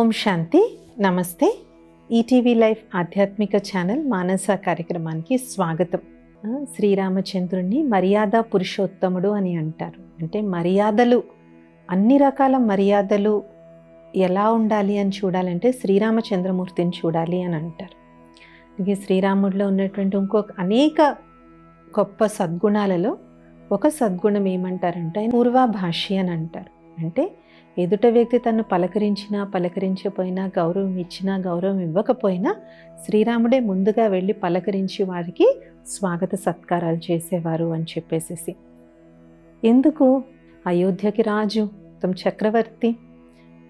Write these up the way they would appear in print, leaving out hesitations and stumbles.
ఓం శాంతి. నమస్తే. ETV life ఆధ్యాత్మిక channel మానస కార్యక్రమానికి స్వాగతం. శ్రీరామచంద్రుణ్ణి మర్యాద పురుషోత్తముడు అని అంటారు. అంటే మర్యాదలు, అన్ని రకాల మర్యాదలు ఎలా ఉండాలి అని చూడాలంటే శ్రీరామచంద్రమూర్తిని చూడాలి అని అంటారు. అలాగే శ్రీరాముడిలో ఉన్నటువంటి ఇంకొక అనేక గొప్ప సద్గుణాలలో ఒక సద్గుణం ఏమంటారంటే పూర్వాభాషి అని అంటారు. అంటే ఎదుట వ్యక్తి తను పలకరించినా పలకరించకపోయినా, గౌరవం ఇచ్చినా గౌరవం ఇవ్వకపోయినా శ్రీరాముడే ముందుగా వెళ్ళి పలకరించి వారికి స్వాగత సత్కారాలు చేసేవారు అని చెప్పేసేసి. ఎందుకు? అయోధ్యకి రాజు, తమ చక్రవర్తి.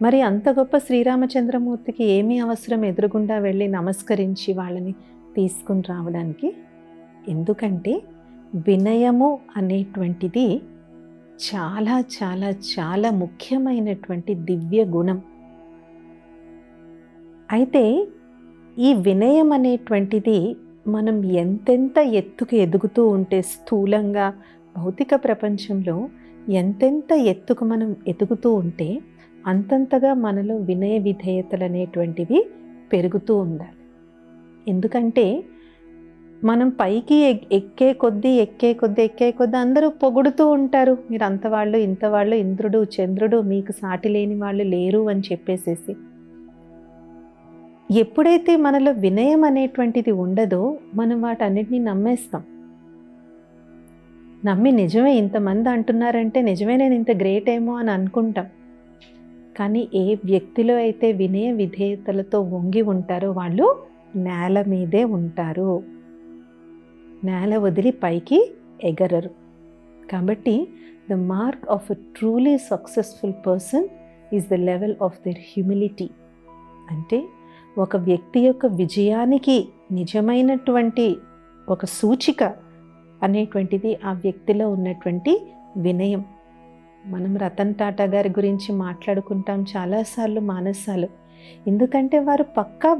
మరి అంత గొప్ప శ్రీరామచంద్రమూర్తికి ఏమీ అవసరం ఎదురుగుండా వెళ్ళి నమస్కరించి వాళ్ళని తీసుకుని రావడానికి? ఎందుకంటే వినయము అనేటువంటిది చాలా చాలా చాలా ముఖ్యమైనటువంటి దివ్య గుణం. అయితే ఈ వినయం అనేటువంటిది మనం ఎంతెంత ఎత్తుకు ఎదుగుతూ ఉంటే, స్థూలంగా భౌతిక ప్రపంచంలో ఎంతెంత ఎత్తుకు మనం ఎదుగుతూ ఉంటే అంతంతగా మనలో వినయ విధేయతలు అనేటువంటివి పెరుగుతూ ఉండాలి. ఎందుకంటే మనం పైకి ఎక్కే కొద్దీ అందరూ పొగుడుతూ ఉంటారు. మీరు అంతవాళ్ళు ఇంతవాళ్ళు, ఇంద్రుడు చంద్రుడు, మీకు సాటి లేని వాళ్ళు లేరు అని చెప్పేసేసి. ఎప్పుడైతే మనలో వినయం అనేటువంటిది ఉండదో మనం వాటన్నిటినీ నమ్మేస్తాం. నమ్మి నిజమే ఇంతమంది అంటున్నారంటే నిజమే నేను ఇంత గ్రేట్ ఏమో అని అనుకుంటాం. కానీ ఏ వ్యక్తిలో అయితే వినయ విధేయతలతో వంగి ఉంటారో వాళ్ళు నేల మీదే ఉంటారు, నేల వదిలి పైకి ఎగరరు. కాబట్టి the mark of a truly successful person is the level of their humility. అంటే ఒక వ్యక్తి యొక్క విజయానికి నిజమైనటువంటి ఒక సూచిక అనేటువంటిది ఆ వ్యక్తిలో ఉన్నటువంటి వినయం. మనం రతన్ టాటా గారి గురించి మాట్లాడుకుంటాం చాలాసార్లు మానసాలు. ఎందుకంటే వారు పక్కా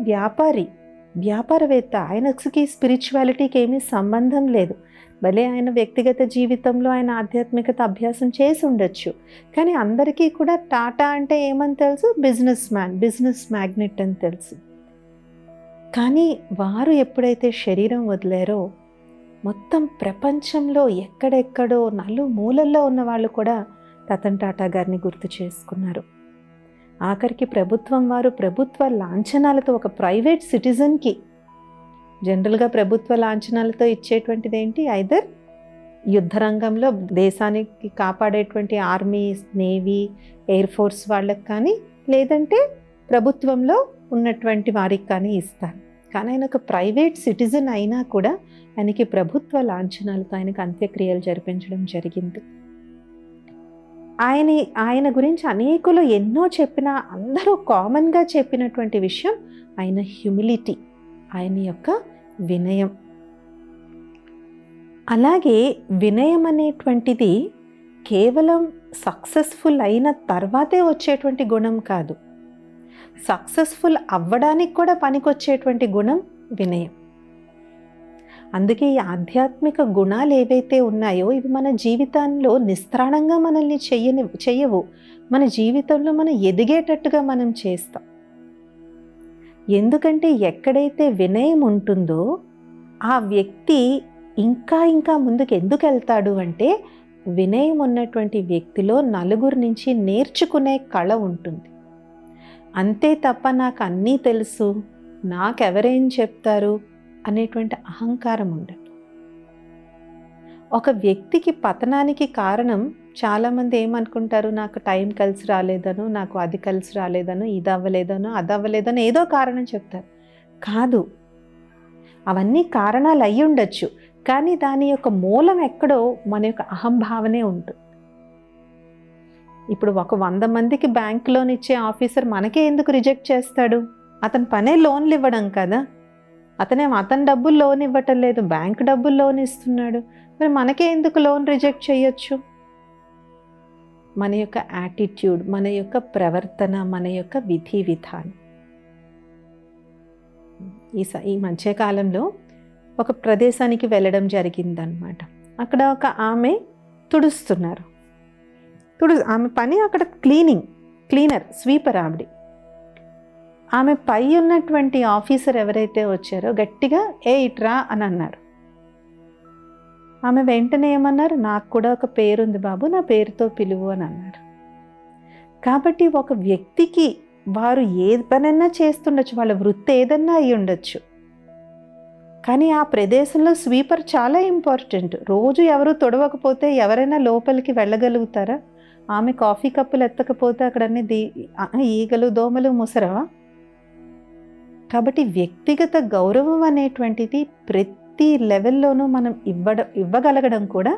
వ్యాపారవేత్త. ఆయనకి స్పిరిచువాలిటీకి ఏమీ సంబంధం లేదు. భలే ఆయన వ్యక్తిగత జీవితంలో ఆయన ఆధ్యాత్మికత అభ్యాసం చేసి ఉండొచ్చు. కానీ అందరికీ కూడా టాటా అంటే ఏమని తెలుసు? బిజినెస్ మ్యాగ్నెట్ అని తెలుసు. కానీ వారు ఎప్పుడైతే శరీరం వదిలేరో మొత్తం ప్రపంచంలో ఎక్కడెక్కడో నలుమూలల్లో ఉన్న వాళ్ళు కూడా రతన్ టాటా గారిని గుర్తు చేసుకున్నారు. ఆఖరికి ప్రభుత్వం వారు ప్రభుత్వ లాంఛనాలతో, ఒక ప్రైవేట్ సిటిజన్కి జనరల్గా ప్రభుత్వ లాంఛనాలతో ఇచ్చేటువంటిది ఏంటి? ఐదర్ యుద్ధ రంగంలో దేశానికి కాపాడేటువంటి ఆర్మీ, నేవీ, ఎయిర్ ఫోర్స్ వాళ్ళకి కానీ, లేదంటే ప్రభుత్వంలో ఉన్నటువంటి వారికి కానీ ఇస్తారు. కానీ ఆయన ఒక ప్రైవేట్ సిటిజన్ అయినా కూడా ఆయనకి ప్రభుత్వ లాంఛనాలతో ఆయనకు అంత్యక్రియలు జరిపించడం జరిగింది. ఆయన గురించి అనేకులు ఎన్నో చెప్పినా అందరూ కామన్గా చెప్పినటువంటి విషయం ఆయన హ్యూమిలిటీ, ఆయన యొక్క వినయం. అలాగే వినయం అనేటువంటిది కేవలం సక్సెస్ఫుల్ అయిన తర్వాతే వచ్చేటువంటి గుణం కాదు, సక్సెస్ఫుల్ అవ్వడానికి కూడా పనికొచ్చేటువంటి గుణం వినయం. అందుకే ఈ ఆధ్యాత్మిక గుణాలు ఏవైతే ఉన్నాయో ఇవి మన జీవితంలో నిస్త్రాణంగా మనల్ని చెయ్యవు. మన జీవితంలో మనం ఎదిగేటట్టుగా మనం చేస్తాం. ఎందుకంటే ఎక్కడైతే వినయం ఉంటుందో ఆ వ్యక్తి ఇంకా ముందుకు ఎందుకు వెళ్తాడు అంటే వినయం ఉన్నటువంటి వ్యక్తిలో నలుగురి నుంచి నేర్చుకునే కళ ఉంటుంది. అంతే తప్ప నాకు అన్నీ తెలుసు, నాకెవరేం చెప్తారు అనేటువంటి అహంకారం ఉండదు. ఒక వ్యక్తికి పతనానికి కారణం చాలామంది ఏమనుకుంటారు, నాకు టైం కలిసి రాలేదనో, నాకు అది కలిసి రాలేదనో, ఇది అవ్వలేదనో, అది అవ్వలేదనో ఏదో కారణం చెప్తారు. కాదు, అవన్నీ కారణాలు అయి ఉండొచ్చు. కానీ దాని యొక్క మూలం ఎక్కడో మన యొక్క అహంభావనే ఉంటుంది. ఇప్పుడు ఒక 100 మందికి బ్యాంక్ లోన్ ఇచ్చే ఆఫీసర్ మనకే ఎందుకు రిజెక్ట్ చేస్తాడు? అతని పనే లోన్లు ఇవ్వడం కదా. అతని డబ్బులు లోన్ ఇవ్వటం లేదు, బ్యాంక్ డబ్బులు లోన్ ఇస్తున్నాడు. మరి మనకే ఎందుకు లోన్ రిజెక్ట్ చేయొచ్చు? మన యొక్క యాటిట్యూడ్, మన యొక్క ప్రవర్తన, మన యొక్క విధి విధానం. ఈ మధ్యకాలంలో ఒక ప్రదేశానికి వెళ్ళడం జరిగిందనమాట. అక్కడ ఒక ఆమె తుడుస్తున్నారు. ఆమె పని అక్కడ క్లీనర్, స్వీపర్ ఆవిడ. ఆమె పై ఉన్నటువంటి ఆఫీసర్ ఎవరైతే వచ్చారో గట్టిగా ఇట్రా అని అన్నారు. ఆమె వెంటనే ఏమన్నారు, నాకు కూడా ఒక పేరుంది బాబు, నా పేరుతో పిలువు అని అన్నారు. కాబట్టి ఒక వ్యక్తికి వారు ఏ పనైనా చేస్తుండొచ్చు, వాళ్ళ వృత్తి ఏదన్నా అయి ఉండొచ్చు, కానీ ఆ ప్రదేశంలో స్వీపర్ చాలా ఇంపార్టెంట్. రోజు ఎవరు తొడవకపోతే ఎవరైనా లోపలికి వెళ్ళగలుగుతారా? ఆమె కాఫీ కప్పులు ఎత్తకపోతే అక్కడన్నీ ఈగలు దోమలు ముసరవా? కాబట్టి వ్యక్తిగత గౌరవం అనేటువంటిది ప్రతి లెవెల్లోనూ మనం ఇవ్వగలగడం కూడా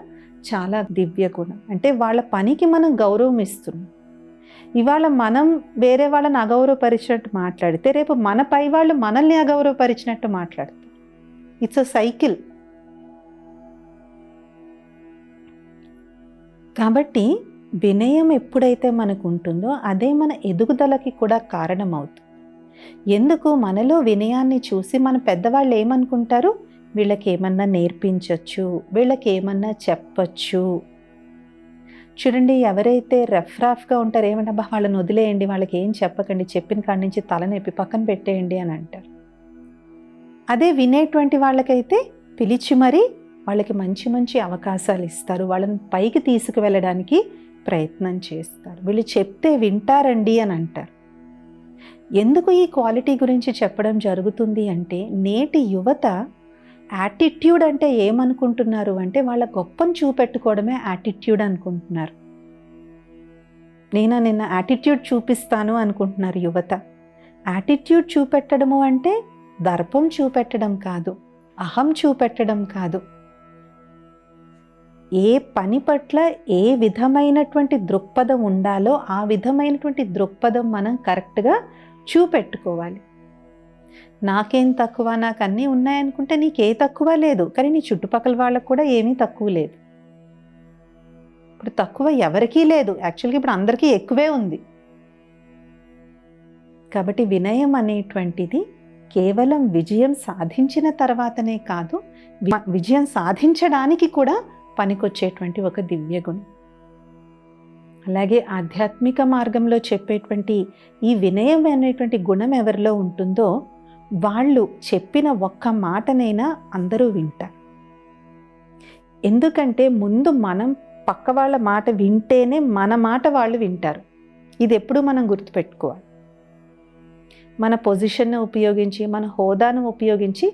చాలా దివ్య గుణం. అంటే వాళ్ళ పనికి మనం గౌరవం ఇస్తున్నాం. ఇవాళ మనం వేరే వాళ్ళని అగౌరవపరిచినట్టు మాట్లాడితే రేపు మన పై వాళ్ళు మనల్ని అగౌరవపరిచినట్టు మాట్లాడతారు. It's a cycle. కాబట్టి వినయం ఎప్పుడైతే మనకు ఉంటుందో అదే మన ఎదుగుదలకి కూడా కారణమవుతుంది. ఎందుకు? మనలో వినయాన్ని చూసి మన పెద్దవాళ్ళు ఏమనుకుంటారు, వీళ్ళకి ఏమన్నా నేర్పించవచ్చు, వీళ్ళకి ఏమన్నా చెప్పచ్చు. చూడండి, ఎవరైతే రఫ్గా ఉంటారో ఏమంటే అబ్బా వాళ్ళని వదిలేయండి, వాళ్ళకి ఏం చెప్పకండి, చెప్పిన కాడి నుంచి తలనొప్పి పక్కన పెట్టేయండి అని అంటారు. అదే వినేటువంటి వాళ్ళకైతే పిలిచి మరీ వాళ్ళకి మంచి మంచి అవకాశాలు ఇస్తారు, వాళ్ళని పైకి తీసుకువెళ్ళడానికి ప్రయత్నం చేస్తారు. వీళ్ళు చెప్తే వింటారండి అని అంటారు. ఎందుకు ఈ క్వాలిటీ గురించి చెప్పడం జరుగుతుంది అంటే, నేటి యువత యాటిట్యూడ్ అంటే ఏమనుకుంటున్నారు అంటే వాళ్ళ గొప్పను చూపెట్టుకోవడమే యాటిట్యూడ్ అనుకుంటున్నారు. నిన్న యాటిట్యూడ్ చూపిస్తాను అనుకుంటున్నారు యువత. యాటిట్యూడ్ చూపెట్టడము అంటే దర్పం చూపెట్టడం కాదు, అహం చూపెట్టడం కాదు. ఏ పని పట్ల ఏ విధమైనటువంటి దృక్పథం ఉండాలో ఆ విధమైనటువంటి దృక్పథం మనం కరెక్ట్గా చూపెట్టుకోవాలి. నాకేం తక్కువ, నాకు అన్నీ ఉన్నాయనుకుంటే నీకే తక్కువ లేదు, కానీ నీ చుట్టుపక్కల వాళ్ళకు కూడా ఏమీ తక్కువ లేదు. ఇప్పుడు తక్కువ ఎవరికీ లేదు, యాక్చువల్గా ఇప్పుడు అందరికీ ఎక్కువే ఉంది. కాబట్టి వినయం అనేటువంటిది కేవలం విజయం సాధించిన తర్వాతనే కాదు, విజయం సాధించడానికి కూడా పనికొచ్చేటువంటి ఒక దివ్య గుణం. అలాగే ఆధ్యాత్మిక మార్గంలో చెప్పేటువంటి ఈ వినయం అనేటువంటి గుణం ఎవరిలో ఉంటుందో వాళ్ళు చెప్పిన ఒక్క మాటనైనా అందరూ వింటారు. ఎందుకంటే ముందు మనం పక్క వాళ్ళ మాట వింటేనే మన మాట వాళ్ళు వింటారు. ఇది ఎప్పుడు మనం గుర్తుపెట్టుకోవాలి. మన పొజిషన్ను ఉపయోగించి, మన హోదాను ఉపయోగించి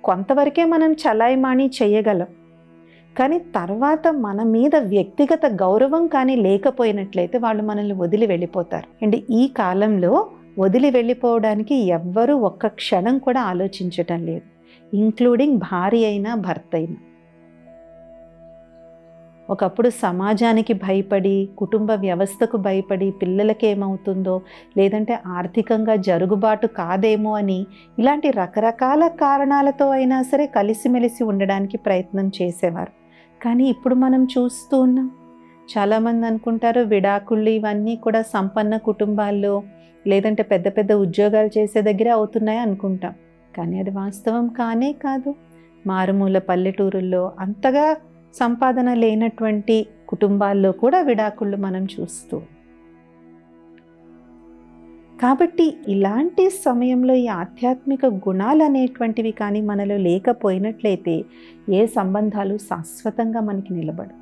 కొంతవరకే మనం చలాయిమాణి చేయగలం. కానీ తర్వాత మన మీద వ్యక్తిగత గౌరవం కానీ లేకపోయినట్లయితే వాళ్ళు మనల్ని వదిలి వెళ్ళిపోతారు. అండ్ ఈ కాలంలో వదిలి వెళ్ళిపోవడానికి ఎవ్వరూ ఒక్క క్షణం కూడా ఆలోచించటం లేదు, ఇంక్లూడింగ్ భార్య అయినా భర్త అయినా. ఒకప్పుడు సమాజానికి భయపడి, కుటుంబ వ్యవస్థకు భయపడి, పిల్లలకి ఏమవుతుందో, లేదంటే ఆర్థికంగా జరుగుబాటు కాదేమో అని ఇలాంటి రకరకాల కారణాలతో అయినా సరే కలిసిమెలిసి ఉండడానికి ప్రయత్నం చేసేవారు. కానీ ఇప్పుడు మనం చూస్తూ ఉన్నాం, చాలామంది అనుకుంటారు విడాకుళ్ళు ఇవన్నీ కూడా సంపన్న కుటుంబాల్లో లేదంటే పెద్ద పెద్ద ఉద్యోగాలు చేసే దగ్గరే అవుతున్నాయి అనుకుంటాం. కానీ అది వాస్తవం కానే కాదు. మారుమూల పల్లెటూరుల్లో అంతగా సంపాదన లేనటువంటి కుటుంబాల్లో కూడా విడాకుళ్ళు మనం చూస్తూ. కాబట్టి ఇలాంటి సమయంలో ఈ ఆధ్యాత్మిక గుణాలు అనేటువంటివి కానీ మనలో లేకపోయినట్లయితే ఏ సంబంధాలు శాశ్వతంగా మనకి నిలబడు.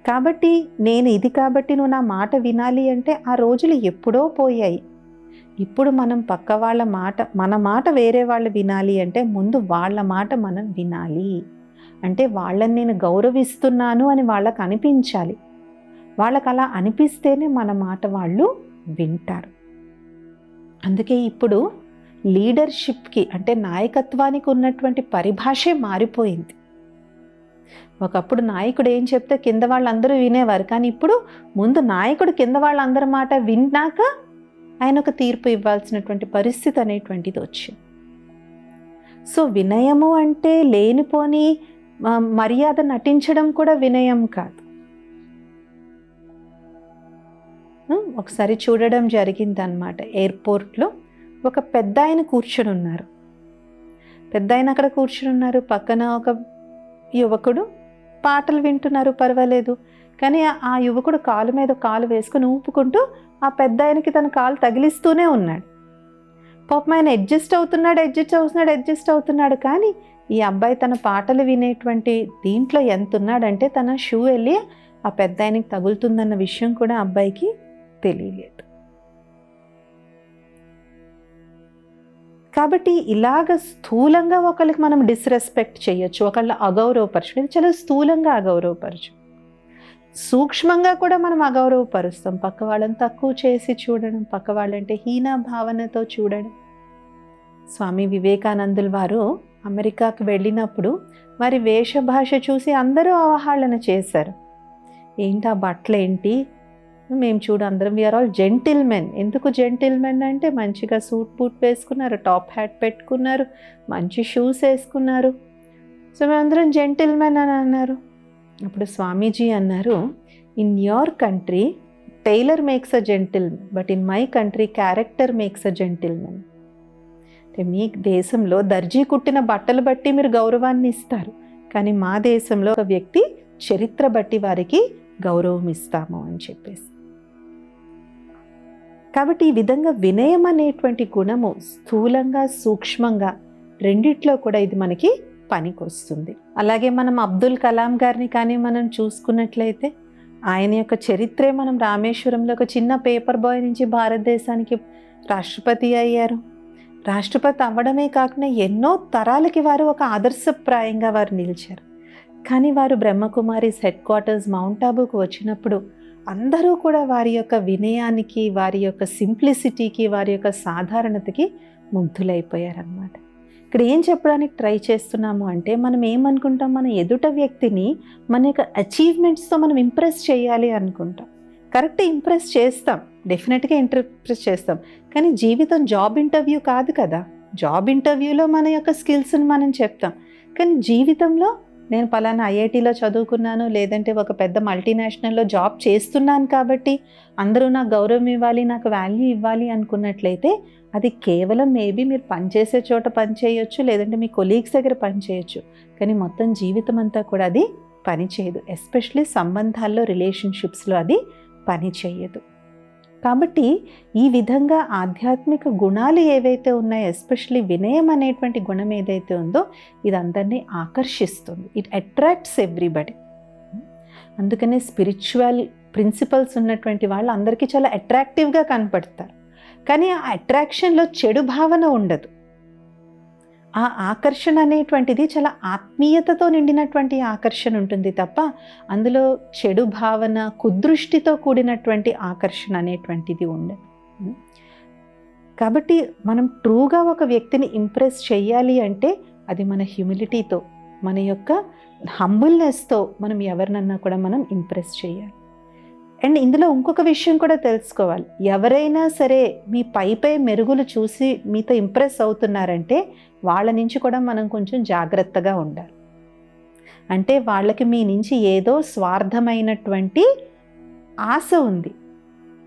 కాబట్టి నేను ఇది కాబట్టి నువ్వు నా మాట వినాలి అంటే ఆ రోజులు ఎప్పుడో పోయాయి. ఇప్పుడు మనం పక్క వాళ్ళ మాట, మన మాట వేరే వాళ్ళు వినాలి అంటే ముందు వాళ్ళ మాట మనం వినాలి. అంటే వాళ్ళని నేను గౌరవిస్తున్నాను అని వాళ్ళకు అనిపించాలి. వాళ్ళకు అలా అనిపిస్తేనే మన మాట వాళ్ళు వింటారు. అందుకే ఇప్పుడు లీడర్షిప్కి అంటే నాయకత్వానికి ఉన్నటువంటి పరిభాషే మారిపోయింది. ఒకప్పుడు నాయకుడు ఏం చెప్తే కింద వాళ్ళందరూ వినేవారు, కానీ ఇప్పుడు ముందు నాయకుడు కింద వాళ్ళందరి మాట విన్నాక ఆయన ఒక తీర్పు ఇవ్వాల్సినటువంటి పరిస్థితి అనేటువంటిది వచ్చింది. సో వినయము అంటే లేనిపోని మర్యాద నటించడం కూడా వినయం కాదు. ఒకసారి చూడడం జరిగిందనమాట. ఎయిర్పోర్ట్లో ఒక పెద్ద ఆయన కూర్చుని ఉన్నారు. పెద్ద ఆయన అక్కడ కూర్చుని ఉన్నారు, పక్కన ఒక యువకుడు పాటలు వింటున్నారు, పర్వాలేదు. కానీ ఆ యువకుడు కాలు మీద కాలు వేసుకుని ఊపుకుంటూ ఆ పెద్ద ఆయనకి తన కాలు తగిలిస్తూనే ఉన్నాడు. పాపం ఆయన అడ్జస్ట్ అవుతున్నాడు కానీ ఈ అబ్బాయి తన పాటలు వినేటువంటి దీంట్లో ఎంత ఉన్నాడంటే తన షూ వెళ్ళి ఆ పెద్ద ఆయనకి తగులుతుందన్న విషయం కూడా అబ్బాయికి తెలియలేదు. కాబట్టి ఇలాగ స్థూలంగా ఒకళ్ళకి మనం డిస్రెస్పెక్ట్ చేయొచ్చు, ఒకళ్ళ అగౌరవపరచడం, ఇది చాలా స్థూలంగా అగౌరవపరచు. సూక్ష్మంగా కూడా మనం అగౌరవపరుస్తాం, పక్క వాళ్ళని తక్కువ చేసి చూడడం, పక్క వాళ్ళంటే హీన భావనతో చూడడం. స్వామి వివేకానందుల వారు అమెరికాకు వెళ్ళినప్పుడు వారి వేషభాష చూసి అందరూ అవహేళన చేశారు. ఏంటి ఆ బట్టలు ఏంటి, మేము చూడు అందరం వీఆర్ ఆల్ జెంటిల్మెన్. ఎందుకు జెంటిల్మెన్ అంటే మంచిగా సూట్ బూట్ వేసుకున్నారు, టాప్ హ్యాట్ పెట్టుకున్నారు, మంచి షూస్ వేసుకున్నారు, సో మేమందరం జెంటిల్మెన్ అని అన్నారు. అప్పుడు స్వామీజీ అన్నారు, in your country tailor makes a gentlemen, but in my country character makes a gentlemen. అంటే మీ దేశంలో దర్జీ కుట్టిన బట్టలు బట్టి మీరు గౌరవాన్ని ఇస్తారు, కానీ మా దేశంలో ఒక వ్యక్తి చరిత్ర బట్టి వారికి గౌరవం ఇస్తాము అని చెప్పేసి. కాబట్టి ఈ విధంగా వినయం అనేటువంటి గుణము స్థూలంగా సూక్ష్మంగా రెండిట్లో కూడా ఇది మనకి పనికొస్తుంది. అలాగే మనం అబ్దుల్ కలాం గారిని కానీ మనం చూసుకున్నట్లయితే ఆయన యొక్క చరిత్రే మనం రామేశ్వరంలో ఒక చిన్న పేపర్ బాయ్ నుంచి భారతదేశానికి రాష్ట్రపతి అయ్యారు. రాష్ట్రపతి అవ్వడమే కాకుండా ఎన్నో తరాలకి వారు ఒక ఆదర్శప్రాయంగా వారు నిలిచారు. కానీ వారు బ్రహ్మకుమారీస్ హెడ్ క్వార్టర్స్ మౌంట్ ఆబూకు వచ్చినప్పుడు అందరూ కూడా వారి యొక్క వినయానికి, వారి యొక్క సింప్లిసిటీకి, వారి యొక్క సాధారణతకి ముగ్ధులైపోయారన్నమాట. ఇక్కడ ఏం చెప్పడానికి ట్రై చేస్తున్నాము అంటే మనం ఏమనుకుంటాం, మన ఎదుట వ్యక్తిని మన యొక్క అచీవ్మెంట్స్తో మనం ఇంప్రెస్ చేయాలి అనుకుంటాం. కరెక్ట్, ఇంప్రెస్ చేస్తాం, డెఫినెట్గా ఇంప్రెస్ చేస్తాం, కానీ జీవితం జాబ్ ఇంటర్వ్యూ కాదు కదా. జాబ్ ఇంటర్వ్యూలో మన యొక్క స్కిల్స్ని మనం చెప్తాం, కానీ జీవితంలో నేను పలానా ఐఐటీలో చదువుకున్నాను, లేదంటే ఒక పెద్ద మల్టీనేషనల్లో జాబ్ చేస్తున్నాను కాబట్టి అందరూ నాకు గౌరవం ఇవ్వాలి, నాకు వాల్యూ ఇవ్వాలి అనుకున్నట్లయితే అది కేవలం మేబీ మీరు పనిచేసే చోట పని చేయొచ్చు, లేదంటే మీ కొలీగ్స్ దగ్గర పని చేయొచ్చు, కానీ మొత్తం జీవితం అంతా కూడా అది పని చేయదు. ఎస్పెషలీ సంబంధాల్లో, రిలేషన్షిప్స్లో అది పని చేయదు. కాబట్టి ఈ విధంగా ఆధ్యాత్మిక గుణాలు ఏవైతే ఉన్నాయో, ఎస్పెషలీ వినయం అనేటువంటి గుణం ఏదైతే ఉందో ఇది అందరినీ ఆకర్షిస్తుంది. It attracts everybody. అందుకనే స్పిరిచువల్ ప్రిన్సిపల్స్ ఉన్నటువంటి వాళ్ళు అందరికీ చాలా అట్రాక్టివ్గా కనపడతారు, కానీ ఆ అట్రాక్షన్లో చెడు భావన ఉండదు. ఆ ఆకర్షణ అనేటువంటిది చాలా ఆత్మీయతతో నిండినటువంటి ఆకర్షణ ఉంటుంది తప్ప అందులో చెడు భావన, కుదృష్టితో కూడినటువంటి ఆకర్షణ అనేటువంటిది ఉండదు. కాబట్టి మనం ట్రూగా ఒక వ్యక్తిని ఇంప్రెస్ చేయాలి అంటే అది మన హ్యూమిలిటీతో, మన యొక్క హంబుల్నెస్తో మనం ఎవరినన్నా కూడా మనం ఇంప్రెస్ చేయాలి. అండ్ ఇందులో ఇంకొక విషయం కూడా తెలుసుకోవాలి, ఎవరైనా సరే మీ పై మెరుగులు చూసి మీతో ఇంప్రెస్ అవుతున్నారంటే వాళ్ళ నుంచి కూడా మనం కొంచెం జాగ్రత్తగా ఉండాలి. అంటే వాళ్ళకి మీ నుంచి ఏదో స్వార్థమైనటువంటి ఆశ ఉంది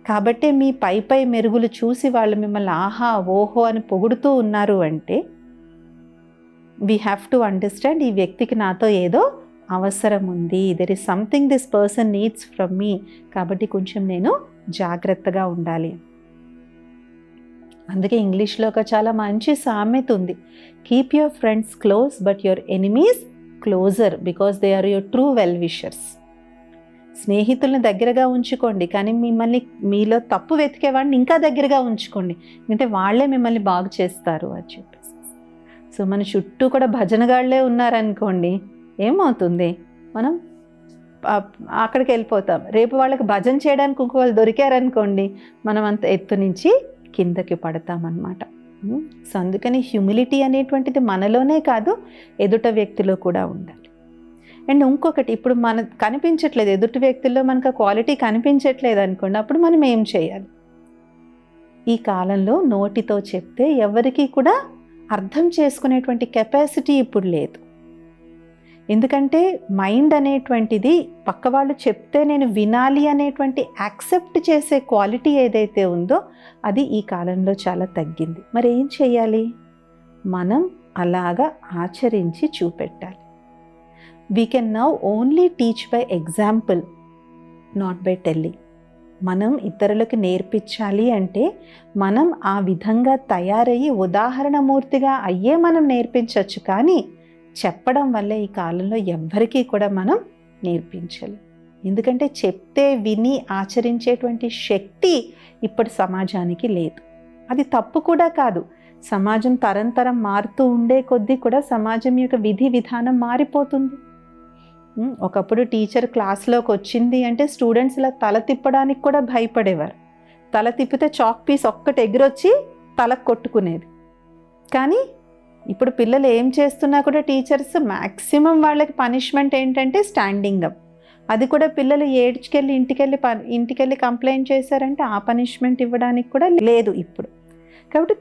కాబట్టి మీ పై మెరుగులు చూసి వాళ్ళు మిమ్మల్ని ఆహా ఓహో అని పొగుడుతూ ఉన్నారు అంటే వీ హ్యావ్ టు అండర్స్టాండ్ ఈ వ్యక్తికి నాతో ఏదో అవసరం ఉంది, there is something this person needs from మీ, కాబట్టి కొంచెం నేను జాగ్రత్తగా ఉండాలి. అందుకే ఇంగ్లీష్లో ఒక చాలా మంచి సామెత ఉంది, keep your friends close but your enemies closer because they are your true well wishers. స్నేహితుల్ని దగ్గరగా ఉంచుకోండి, కానీ మిమ్మల్ని మీలో తప్పు వెతికేవాడిని ఇంకా దగ్గరగా ఉంచుకోండి, అంటే వాళ్ళే మిమ్మల్ని బాగు చేస్తారు అని చెప్పేసి. సో మన చుట్టూ కూడా భజనగాళ్లే ఉన్నారనుకోండి, ఏమవుతుంది, మనం అక్కడికి వెళ్ళిపోతాం. రేపు వాళ్ళకి భజన చేయడానికి ఇంకో వాళ్ళు దొరికారనుకోండి, మనం అంత ఎత్తు నుంచి కిందకి పడతామన్నమాట. సో అందుకని హ్యూమిలిటీ అనేటువంటిది మనలోనే కాదు ఎదుట వ్యక్తిలో కూడా ఉండాలి. అండ్ ఇంకొకటి, ఇప్పుడు మనకు కనిపించట్లేదు, ఎదుటి వ్యక్తుల్లో మనకు ఆ క్వాలిటీ కనిపించట్లేదు అనుకోండి, అప్పుడు మనం ఏం చేయాలి? ఈ కాలంలో నోటితో చెప్తే ఎవరికి కూడా అర్థం చేసుకునేటువంటి కెపాసిటీ ఇప్పుడు లేదు. ఎందుకంటే మైండ్ అనేటువంటిది పక్కవాళ్ళు చెప్తే నేను వినాలి అనేటువంటి యాక్సెప్ట్ చేసే క్వాలిటీ ఏదైతే ఉందో అది ఈ కాలంలో చాలా తగ్గింది. మరి ఏం చేయాలి? మనం అలాగా ఆచరించి చూపెట్టాలి. We can now only teach by example, not by telling. మనం ఇతరులకు నేర్పించాలి అంటే మనం ఆ విధంగా తయారయ్యి ఉదాహరణమూర్తిగా అయ్యే మనం నేర్పించవచ్చు, కానీ చెప్పడం వల్ల ఈ కాలంలో ఎవ్వరికీ కూడా మనం నేర్పించలేం. ఎందుకంటే చెప్తే విని ఆచరించేటువంటి శక్తి ఇప్పటి సమాజానికి లేదు. అది తప్పు కూడా కాదు. సమాజం తరం మారుతూ ఉండే కొద్దీ కూడా సమాజం యొక్క విధి విధానం మారిపోతుంది. ఒకప్పుడు టీచర్ క్లాస్లోకి వచ్చింది అంటే స్టూడెంట్స్ ఇలా తల తిప్పడానికి కూడా భయపడేవారు. తల తిప్పితే చాక్ పీస్ ఒక్కటి ఎగిరొచ్చి తలకు కొట్టుకునేది. కానీ ఇప్పుడు పిల్లలు ఏం చేస్తున్నా కూడా టీచర్స్ మ్యాక్సిమం వాళ్ళకి పనిష్మెంట్ ఏంటంటే స్టాండింగ్ అప్. అది కూడా పిల్లలు ఏడ్చుకెళ్ళి ఇంటికెళ్ళి కంప్లైంట్ చేశారంటే ఆ పనిష్మెంట్ ఇవ్వడానికి కూడా లేదు ఇప్పుడు. కాబట్టి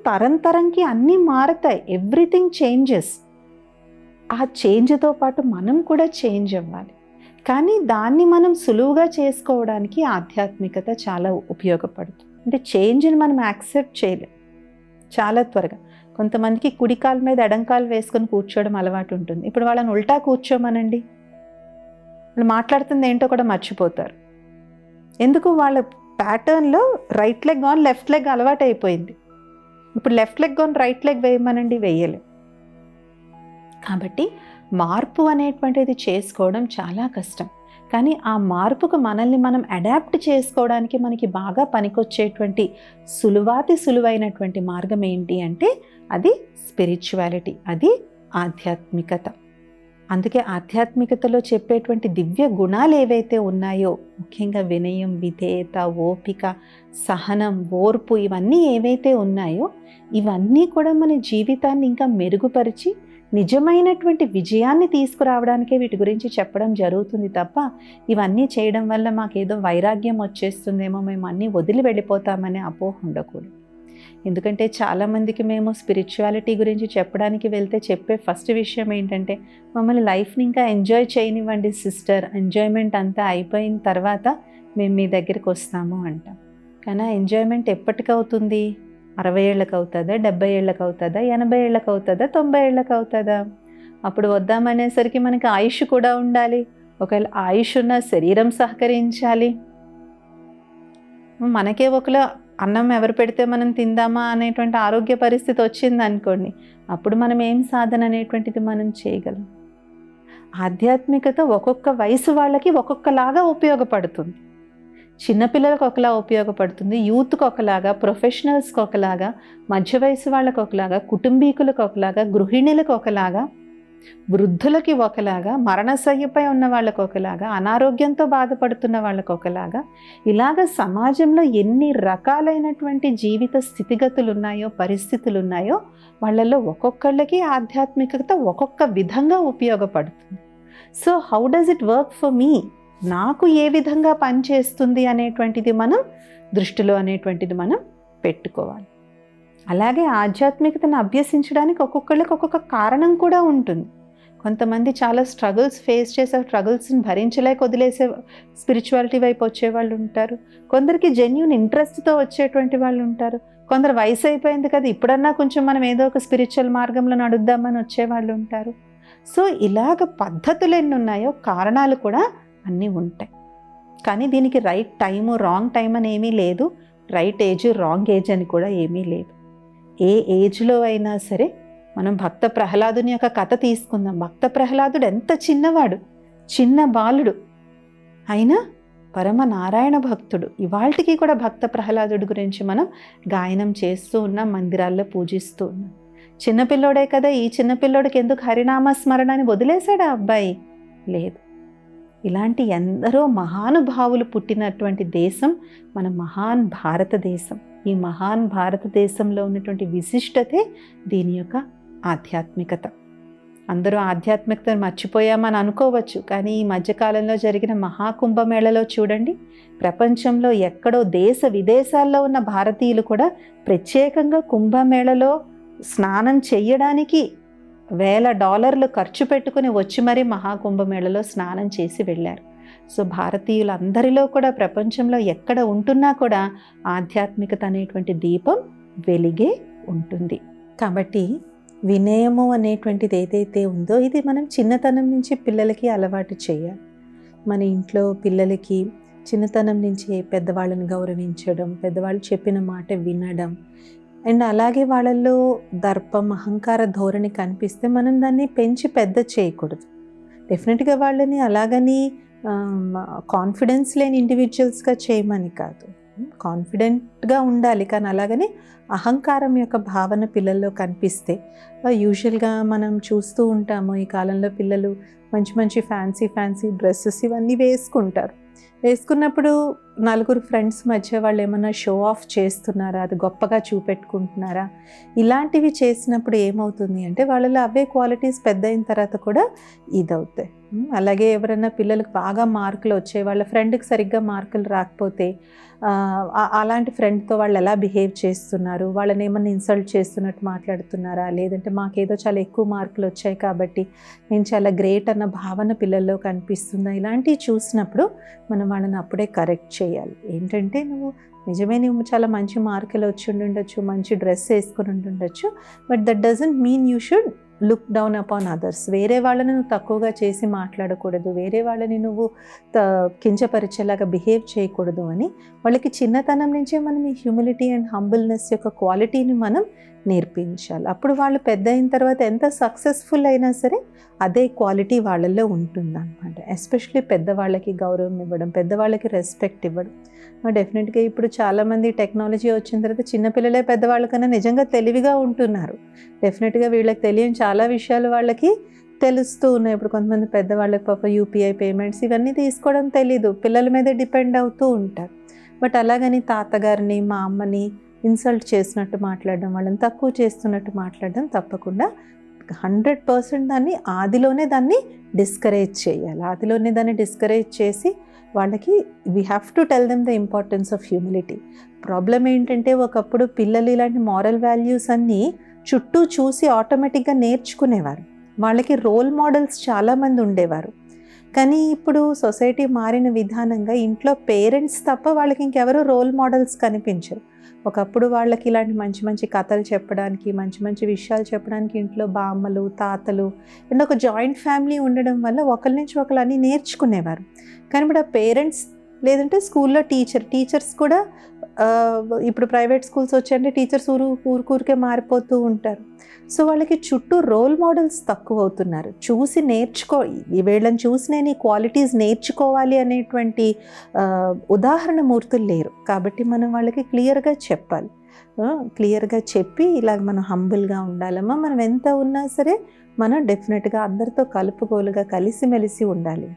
తరంకి అన్నీ మారుతాయి, ఎవ్రీథింగ్ చేంజెస్. ఆ చేంజ్తో పాటు మనం కూడా చేంజ్ అవ్వాలి. కానీ దాన్ని మనం సులువుగా చేసుకోవడానికి ఆధ్యాత్మికత చాలా ఉపయోగపడుతుంది. అంటే చేంజ్ని మనం యాక్సెప్ట్ చేయలేం చాలా త్వరగా. కొంతమందికి కుడికాలు మీద ఎడంకాలు వేసుకొని కూర్చోవడం అలవాటు ఉంటుంది. ఇప్పుడు వాళ్ళని ఉల్టా కూర్చోమనండి, వాళ్ళు మాట్లాడుతుంది ఏంటో కూడా మర్చిపోతారు. ఎందుకు? వాళ్ళ ప్యాటర్న్లో right leg on left leg అలవాటు అయిపోయింది. ఇప్పుడు left leg on right leg వేయమనండి, వేయలేం. కాబట్టి మార్పు అనేటువంటిది చేసుకోవడం చాలా కష్టం. కానీ ఆ మార్పుకు మనల్ని మనం అడాప్ట్ చేసుకోవడానికి మనకి బాగా పనికొచ్చేటువంటి సులువైనటువంటి మార్గం ఏంటి అంటే అది స్పిరిచువాలిటీ, అది ఆధ్యాత్మికత. అందుకే ఆధ్యాత్మికతలో చెప్పేటువంటి దివ్య గుణాలు ఏవైతే ఉన్నాయో, ముఖ్యంగా వినయం, విధేయత, ఓపిక, సహనం, ఓర్పు, ఇవన్నీ ఏవైతే ఉన్నాయో ఇవన్నీ కూడా మన జీవితాన్ని ఇంకా మెరుగుపరిచి నిజమైనటువంటి విజయాన్ని తీసుకురావడానికే వీటి గురించి చెప్పడం జరుగుతుంది తప్ప ఇవన్నీ చేయడం వల్ల మాకేదో వైరాగ్యం వచ్చేస్తుందేమో, మేము అన్నీ వదిలి వెళ్ళిపోతామనే అపోహ ఉండకూడదు. ఎందుకంటే చాలామందికి మేము స్పిరిచువాలిటీ గురించి చెప్పడానికి వెళ్తే చెప్పే ఫస్ట్ విషయం ఏంటంటే, మమ్మల్ని లైఫ్ని ఇంకా ఎంజాయ్ చేయనివ్వండి సిస్టర్, ఎంజాయ్మెంట్ అంతా అయిపోయిన తర్వాత మేము మీ దగ్గరికి వస్తాము అంటాం. కానీ ఆ ఎంజాయ్మెంట్ ఎప్పటికవుతుంది? 60 ఏళ్ళకి అవుతుందా, 70 ఏళ్ళకి అవుతుందా, 80 ఏళ్ళకి అవుతుందా, 90 ఏళ్ళకి అవుతుందా? అప్పుడు వద్దామనేసరికి మనకి ఆయుష్ కూడా ఉండాలి. ఒకవేళ ఆయుష్ ఉన్న శరీరం సహకరించాలి. మనకే ఒకలా అన్నం ఎవరు పెడితే మనం తిందామా అనేటువంటి ఆరోగ్య పరిస్థితి వచ్చింది అనుకోండి, అప్పుడు మనం ఏం సాధన అనేటువంటిది మనం చేయగలం. ఆధ్యాత్మికత ఒక్కొక్క వయసు వాళ్ళకి ఒక్కొక్కలాగా ఉపయోగపడుతుంది. చిన్నపిల్లలకు ఒకలా ఉపయోగపడుతుంది, యూత్కి ఒకలాగా, ప్రొఫెషనల్స్కి ఒకలాగా, మధ్య వయసు వాళ్ళకి ఒకలాగా, కుటుంబీకులకు ఒకలాగా, గృహిణులకు ఒకలాగా, వృద్ధులకి ఒకలాగా, మరణశయ్యపై ఉన్న వాళ్ళకు ఒకలాగా, అనారోగ్యంతో బాధపడుతున్న వాళ్ళకు ఒకలాగా, ఇలాగ సమాజంలో ఎన్ని రకాలైనటువంటి జీవిత స్థితిగతులు ఉన్నాయో, పరిస్థితులు ఉన్నాయో, వాళ్ళల్లో ఒక్కొక్కళ్ళకి ఆధ్యాత్మికత ఒక్కొక్క విధంగా ఉపయోగపడుతుంది. So how does it work for me? నాకు ఏ విధంగా పనిచేస్తుంది అనేటువంటిది మనం దృష్టిలో అనేటువంటిది మనం పెట్టుకోవాలి. అలాగే ఆధ్యాత్మికతను అభ్యసించడానికి ఒక్కొక్కళ్ళకి ఒక్కొక్క కారణం కూడా ఉంటుంది. కొంతమంది చాలా స్ట్రగుల్స్ ఫేస్ చేసే స్ట్రగుల్స్ని భరించలేక వదిలేసే స్పిరిచువాలిటీ వైపు వచ్చేవాళ్ళు ఉంటారు. కొందరికి జెన్యూన్ ఇంట్రెస్ట్తో వచ్చేటువంటి వాళ్ళు ఉంటారు. కొందరు వయసు అయిపోయింది కదా, ఇప్పుడన్నా కొంచెం మనం ఏదో ఒక స్పిరిచువల్ మార్గంలో నడుద్దామని వచ్చేవాళ్ళు ఉంటారు. సో ఇలాగ పద్ధతులు ఎన్ని ఉన్నాయో కారణాలు కూడా అన్నీ ఉంటాయి. కానీ దీనికి రైట్ టైము, రాంగ్ టైం అని ఏమీ లేదు. రైట్ ఏజ్, రాంగ్ ఏజ్ అని కూడా ఏమీ లేదు. ఏ ఏజ్లో అయినా సరే మనం భక్త ప్రహ్లాదుని యొక్క కథ తీసుకుందాం. భక్త ప్రహ్లాదుడు ఎంత చిన్నవాడు, చిన్న బాలుడు, అయినా పరమ నారాయణ భక్తుడు. ఇవాళకి కూడా భక్త ప్రహ్లాదుడి గురించి మనం గాయనం చేస్తూ ఉన్నాం, మందిరాల్లో పూజిస్తూ ఉన్నాం. చిన్నపిల్లోడే కదా, ఈ చిన్నపిల్లోడికి ఎందుకు హరినామ స్మరణ అని వదిలేశాడు ఆ అబ్బాయి? లేదు. ఇలాంటి ఎందరో మహానుభావులు పుట్టినటువంటి దేశం మన మహాన్ భారతదేశం. ఈ మహాన్ భారతదేశంలో ఉన్నటువంటి విశిష్టతే దీని యొక్క ఆధ్యాత్మికత. అందరూ ఆధ్యాత్మికతను మర్చిపోయామని అనుకోవచ్చు, కానీ ఈ మధ్యకాలంలో జరిగిన మహాకుంభమేళలో చూడండి, ప్రపంచంలో ఎక్కడో దేశ విదేశాల్లో ఉన్న భారతీయులు కూడా ప్రత్యేకంగా కుంభమేళలో స్నానం చెయ్యడానికి $1,000 ఖర్చు పెట్టుకుని వచ్చి మరీ మహాకుంభమేళలో స్నానం చేసి వెళ్ళారు. సో భారతీయులందరిలో కూడా ప్రపంచంలో ఎక్కడ ఉంటున్నా కూడా ఆధ్యాత్మికత అనేటువంటి దీపం వెలిగే ఉంటుంది. కాబట్టి వినయము అనేటువంటిది ఏదైతే ఉందో ఇది మనం చిన్నతనం నుంచి పిల్లలకి అలవాటు చేయాలి. మన ఇంట్లో పిల్లలకి చిన్నతనం నుంచే పెద్దవాళ్ళని గౌరవించడం, పెద్దవాళ్ళు చెప్పిన మాట వినడం, అండ్ అలాగే వాళ్ళల్లో దర్పం, అహంకార ధోరణి కనిపిస్తే మనం దాన్ని పెంచి పెద్ద చేయకూడదు. డెఫినెట్గా వాళ్ళని అలాగని కాన్ఫిడెన్స్ లేని ఇండివిజువల్స్గా చేయమని కాదు, కాన్ఫిడెంట్గా ఉండాలి. కానీ అలాగని అహంకారం యొక్క భావన పిల్లల్లో కనిపిస్తే, యూజువల్గా మనం చూస్తూ ఉంటాము ఈ కాలంలో పిల్లలు మంచి మంచి ఫ్యాన్సీ డ్రెస్సెస్ ఇవన్నీ వేసుకుంటారు. వేసుకున్నప్పుడు నలుగురు ఫ్రెండ్స్ మధ్య వాళ్ళు ఏమన్నా షో ఆఫ్ చేస్తున్నారా, అది గొప్పగా చూపెట్టుకుంటున్నారా, ఇలాంటివి చేసినప్పుడు ఏమవుతుంది అంటే వాళ్ళలో అవే క్వాలిటీస్ పెద్ద అయిన తర్వాత కూడా ఇదవుతాయి. అలాగే ఎవరైనా పిల్లలకు బాగా మార్కులు వచ్చాయి, వాళ్ళ ఫ్రెండ్కి సరిగ్గా మార్కులు రాకపోతే అలాంటి ఫ్రెండ్తో వాళ్ళు ఎలా బిహేవ్ చేస్తున్నారు, వాళ్ళని ఏమన్నా ఇన్సల్ట్ చేస్తున్నట్టు మాట్లాడుతున్నారా, లేదంటే మాకేదో చాలా ఎక్కువ మార్కులు వచ్చాయి కాబట్టి నేను చాలా గ్రేట్ అన్న భావన పిల్లల్లో కనిపిస్తుందా, ఇలాంటివి చూసినప్పుడు మనం వాళ్ళని అప్పుడే కరెక్ట్ చేయాలి. ఏంటంటే నువ్వు చాలా మంచి మార్కులు వచ్చి ఉండొచ్చు, మంచి డ్రెస్ వేసుకొని ఉండొచ్చు, but that doesn't mean you should look down upon others. వేరే వాళ్ళని నువ్వు తక్కువగా చేసి మాట్లాడకూడదు, వేరే వాళ్ళని నువ్వు కించపరిచేలాగా బిహేవ్ చేయకూడదు అని వాళ్ళకి చిన్నతనం నుంచే మనం ఈ హ్యూమిలిటీ అండ్ హంబుల్నెస్ యొక్క క్వాలిటీని మనం నేర్పించాలి. అప్పుడు వాళ్ళు పెద్ద అయిన తర్వాత ఎంత సక్సెస్ఫుల్ అయినా సరే అదే క్వాలిటీ వాళ్ళల్లో ఉంటుందన్నమాట. ఎస్పెషలీ పెద్దవాళ్ళకి గౌరవం ఇవ్వడం, పెద్దవాళ్ళకి రెస్పెక్ట్ ఇవ్వడం. డెఫినెట్గా ఇప్పుడు చాలామంది టెక్నాలజీ వచ్చిన తర్వాత చిన్నపిల్లలే పెద్దవాళ్ళ కన్నా నిజంగా తెలివిగా ఉంటున్నారు. డెఫినెట్గా వీళ్ళకి తెలియని చాలా విషయాలు వాళ్ళకి తెలుస్తూ ఉన్నాయి. ఇప్పుడు కొంతమంది పెద్దవాళ్ళకి పాప యూపీఐ పేమెంట్స్ ఇవన్నీ తీసుకోవడం తెలీదు, పిల్లల మీదే డిపెండ్ అవుతూ ఉంటారు. బట్ అలాగని తాతగారిని, మా అమ్మని ఇన్సల్ట్ చేసినట్టు మాట్లాడడం, వాళ్ళని తక్కువ చేస్తున్నట్టు మాట్లాడడం తప్పకుండా 100% ఆదిలోనే దాన్ని డిస్కరేజ్ చేయాలి. ఆదిలోనే దాన్ని డిస్కరేజ్ చేసి వాళ్ళకి we have to tell them the importance of humility. Problem ఏంటంటే ఒకప్పుడు పిల్లలు ఇలాంటి మారల్ వాల్యూస్ అన్నీ చుట్టూ చూసి ఆటోమేటిక్గా నేర్చుకునేవారు. వాళ్ళకి రోల్ మోడల్స్ చాలామంది ఉండేవారు. కానీ ఇప్పుడు సొసైటీ మారిన విధానంగా ఇంట్లో పేరెంట్స్ తప్ప వాళ్ళకి ఇంకెవరూ రోల్ మోడల్స్ కనిపించరు. ఒకప్పుడు వాళ్ళకి ఇలాంటి మంచి మంచి కథలు చెప్పడానికి, మంచి మంచి విషయాలు చెప్పడానికి ఇంట్లో బామ్మలు, తాతలు అండ్ ఒక జాయింట్ ఫ్యామిలీ ఉండడం వల్ల ఒకరి నుంచి ఒకరు అన్నీ నేర్చుకునేవారు. కానీ ఇప్పుడు ఆ పేరెంట్స్ లేదంటే స్కూల్లో టీచర్స్ కూడా ఇప్పుడు ప్రైవేట్ స్కూల్స్ వచ్చాయంటే టీచర్స్ ఊరికే మారిపోతూ ఉంటారు. సో వాళ్ళకి చుట్టూ రోల్ మోడల్స్ తక్కువ అవుతున్నారు. చూసి వీళ్ళని చూసి నేను ఈ క్వాలిటీస్ నేర్చుకోవాలి అనేటువంటి ఉదాహరణ మూర్తులు లేరు. కాబట్టి మనం వాళ్ళకి క్లియర్గా చెప్పాలి. క్లియర్గా చెప్పి ఇలాగ మనం హంబుల్గా ఉండాలమ్మా, మనం ఎంత ఉన్నా సరే మనం డెఫినెట్గా అందరితో కలుపుకోలుగా కలిసిమెలిసి ఉండాలి.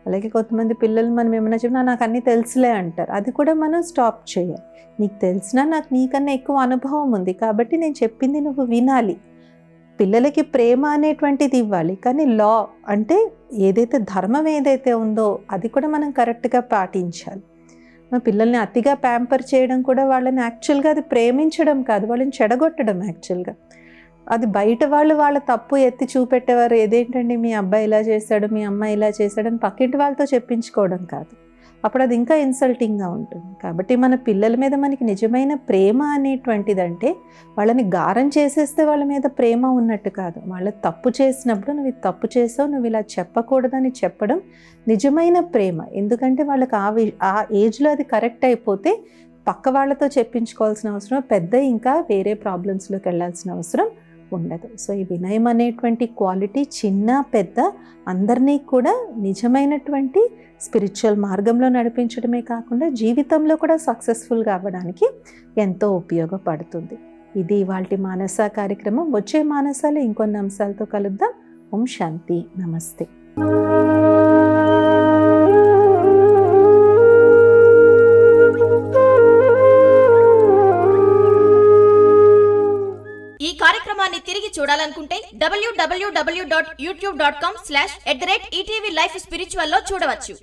అలాగే కొంతమంది పిల్లలు మనం ఏమైనా చెప్పినా నాకు అన్నీ తెలుసులే అంటారు. అది కూడా మనం స్టాప్ చేయాలి. నీకు తెలిసినా నాకు నీకన్నా ఎక్కువ అనుభవం ఉంది కాబట్టి నేను చెప్పింది నువ్వు వినాలి. పిల్లలకి ప్రేమ అనేటువంటిది ఇవ్వాలి, కానీ లా అంటే ఏదైతే ధర్మం ఏదైతే ఉందో అది కూడా మనం కరెక్ట్గా పాటించాలి. పిల్లల్ని అతిగా ప్యాంపర్ చేయడం కూడా వాళ్ళని యాక్చువల్గా అది ప్రేమించడం కాదు, వాళ్ళని చెడగొట్టడం. యాక్చువల్గా అది బయట వాళ్ళ తప్పు ఎత్తి చూపెట్టేవారు. ఏదేంటండి మీ అబ్బాయి ఇలా చేశాడు, మీ అమ్మాయి ఇలా చేశాడని పక్కింటి వాళ్ళతో చెప్పించుకోవడం కాదు. అప్పుడు అది ఇంకా ఇన్సల్టింగ్గా ఉంటుంది. కాబట్టి మన పిల్లల మీద మనకి నిజమైన ప్రేమ అనేటువంటిదంటే వాళ్ళని గారం చేసేస్తే వాళ్ళ మీద ప్రేమ ఉన్నట్టు కాదు. వాళ్ళు తప్పు చేసినప్పుడు నువ్వు ఇది తప్పు చేసావు, నువ్వు ఇలా చెప్పకూడదని చెప్పడం నిజమైన ప్రేమ. ఎందుకంటే వాళ్ళకి ఆ ఏజ్లో అది కరెక్ట్ అయిపోతే పక్క వాళ్ళతో చెప్పించుకోవాల్సిన అవసరం, పెద్ద ఇంకా వేరే ప్రాబ్లమ్స్లోకి వెళ్ళాల్సిన అవసరం ఉండదు. సో ఈ వినయం అనేటువంటి క్వాలిటీ చిన్న పెద్ద అందరినీ కూడా నిజమైనటువంటి స్పిరిచువల్ మార్గంలో నడిపించడమే కాకుండా జీవితంలో కూడా సక్సెస్ఫుల్గా అవ్వడానికి ఎంతో ఉపయోగపడుతుంది. ఇది ఇవాల్టి మానస కార్యక్రమం. వచ్చే మానసాలు ఇంకొన్ని అంశాలతో కలుద్దాం. ఓం శాంతి. నమస్తే. ఈ కార్యక్రమాన్ని తిరిగి చూడాలనుకుంటే www.youtube.com/@ETV Life Spiritual లో చూడవచ్చు.